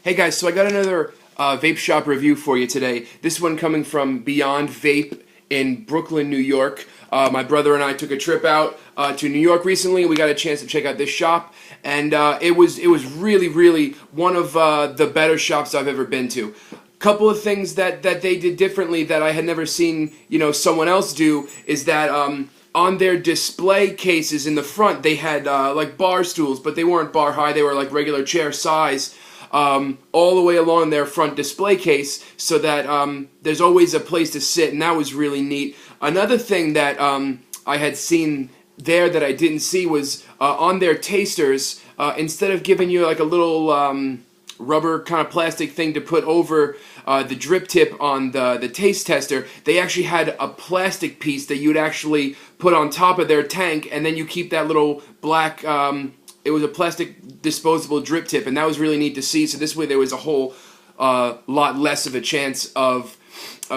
Hey guys, so I got another vape shop review for you today. This one coming from Beyond Vape in Brooklyn, New York. My brother and I took a trip out to New York recently, and we got a chance to check out this shop. And it was really one of the better shops I've ever been to. Couple of things that they did differently that I had never seen, someone else do is that on their display cases in the front they had like bar stools, but they weren't bar high. They were like regular chair size. All the way along their front display case, so that there's always a place to sit, and that was really neat. Another thing that I had seen there that I didn't see was on their tasters, instead of giving you like a little rubber kind of plastic thing to put over the drip tip on the taste tester, they actually had a plastic piece that you'd actually put on top of their tank, and then you keep that little black it was a plastic disposable drip tip, and that was really neat to see. So this way there was a whole lot less of a chance of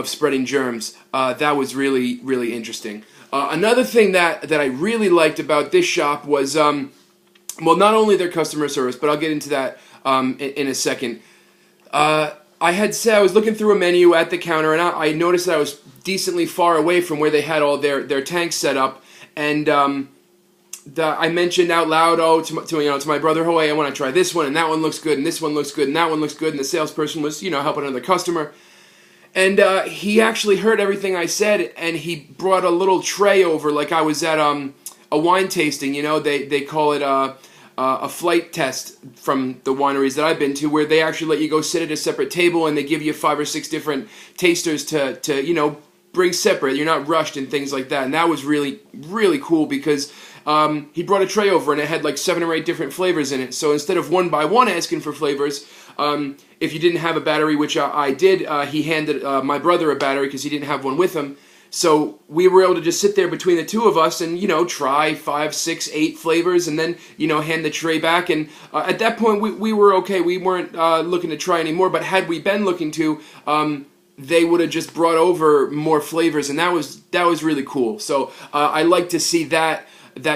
spreading germs. That was really interesting. Another thing that I really liked about this shop was, well, not only their customer service, but I'll get into that in a second. I had said I was looking through a menu at the counter, and I noticed that I was decently far away from where they had all their tanks set up, and I mentioned out loud, to my brother, hey, I want to try this one, and that one looks good, and this one looks good, and that one looks good, and the salesperson was, helping another customer, and he actually heard everything I said, and he brought a little tray over, like I was at a wine tasting. They call it a flight test from the wineries that I've been to, where they actually let you go sit at a separate table, and they give you 5 or 6 different tasters to bring separate. You're not rushed and things like that, and that was really cool because he brought a tray over, and it had like 7 or 8 different flavors in it. So instead of one by one asking for flavors, if you didn't have a battery, which I did, he handed my brother a battery because he didn't have one with him. So we were able to just sit there between the two of us and, try 5, 6, 8 flavors, and then, hand the tray back. And at that point, we were okay. We weren't looking to try anymore, but had we been looking to, they would have just brought over more flavors, and that was really cool. So I like to see that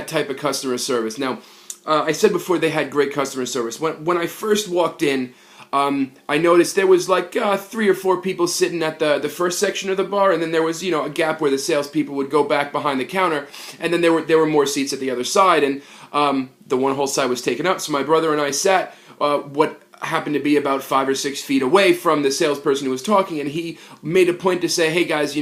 type of customer service. Now, I said before they had great customer service. When I first walked in, I noticed there was like 3 or 4 people sitting at the first section of the bar, and then there was a gap where the salespeople would go back behind the counter, and then there were more seats at the other side, and the one whole side was taken up. So my brother and I sat what happened to be about 5 or 6 feet away from the salesperson who was talking, and he made a point to say, hey guys,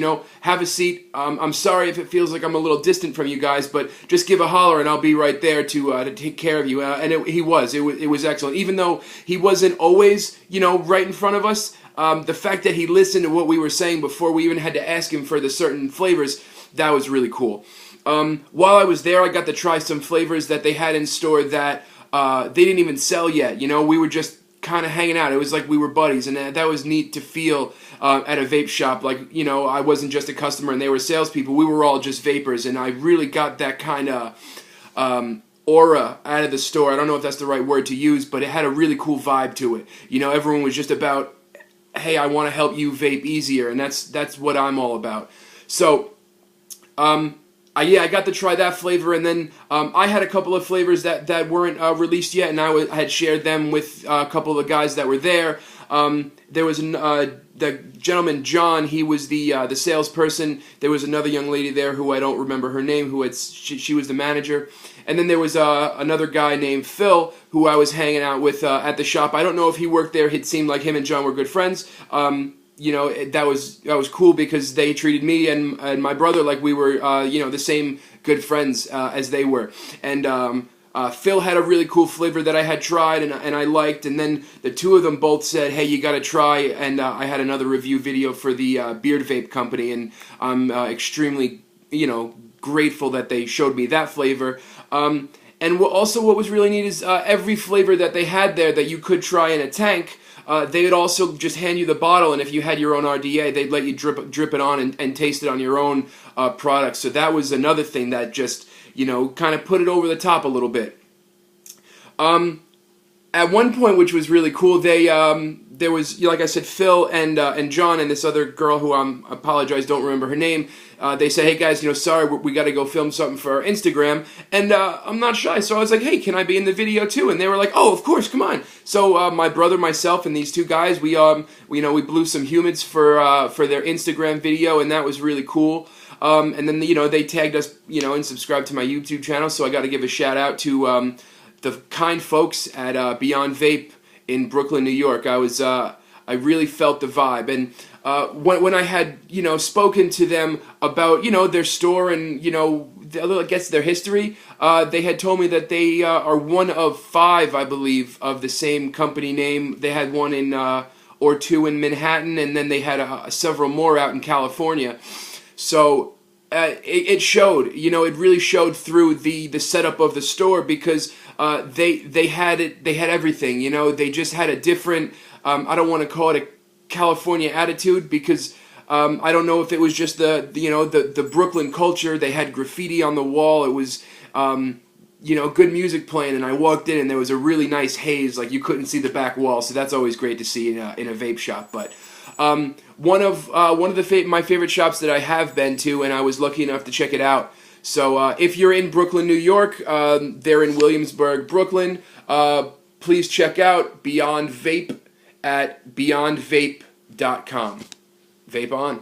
have a seat. I'm sorry if it feels like I'm a little distant from you guys, but just give a holler and I'll be right there to take care of you. And it was excellent. Even though he wasn't always, right in front of us, the fact that he listened to what we were saying before we even had to ask him for the certain flavors, that was really cool. While I was there, I got to try some flavors that they had in store that they didn't even sell yet. We were just kind of hanging out. It was like we were buddies, and that was neat to feel at a vape shop. Like, I wasn't just a customer and they were salespeople. We were all just vapors, and I really got that kind of aura out of the store. I don't know if that's the right word to use, but it had a really cool vibe to it. Everyone was just about, hey, I want to help you vape easier, and that's what I'm all about. So, I got to try that flavor, and then I had a couple of flavors that weren't released yet, and I had shared them with a couple of the guys that were there. There was the gentleman, John. He was the salesperson. There was another young lady there who I don't remember her name, she was the manager. And then there was another guy named Phil who I was hanging out with at the shop. I don't know if he worked there. It seemed like him and John were good friends. That was cool because they treated me and my brother like we were, the same good friends as they were. And Phil had a really cool flavor that I had tried and I liked. And then the two of them both said, hey, you got to try. And I had another review video for the Beard Vape Company, and I'm extremely, grateful that they showed me that flavor. And also what was really neat is every flavor that they had there that you could try in a tank, they would also just hand you the bottle, and if you had your own RDA, they'd let you drip it on and taste it on your own product. So that was another thing that just, kind of put it over the top a little bit. At one point, which was really cool, they there was, like I said, Phil and John and this other girl who I apologize, don't remember her name. They said, hey guys, sorry, we got to go film something for our Instagram, and I'm not shy, so I was like, hey, can I be in the video too? And they were like, oh, of course, come on. So my brother, myself, and these two guys, we blew some humans for their Instagram video, and that was really cool. And then they tagged us, and subscribed to my YouTube channel, so I got to give a shout out to the kind folks at Beyond Vape in Brooklyn, New York. I really felt the vibe, and when I had spoken to them about their store and I guess their history, they had told me that they are one of 5, I believe, of the same company name. They had one in or 2 in Manhattan, and then they had several more out in California. So it showed, it really showed through the setup of the store, because they had everything, they just had a different, I don't want to call it a California attitude, because I don't know if it was just the Brooklyn culture. They had graffiti on the wall. It was good music playing, and I walked in and there was a really nice haze, like you couldn't see the back wall. So that's always great to see in a vape shop. But one of my favorite shops that I have been to, and I was lucky enough to check it out. So if you're in Brooklyn, New York, they're in Williamsburg, Brooklyn. Please check out Beyond Vape at beyondvape.com. Vape on.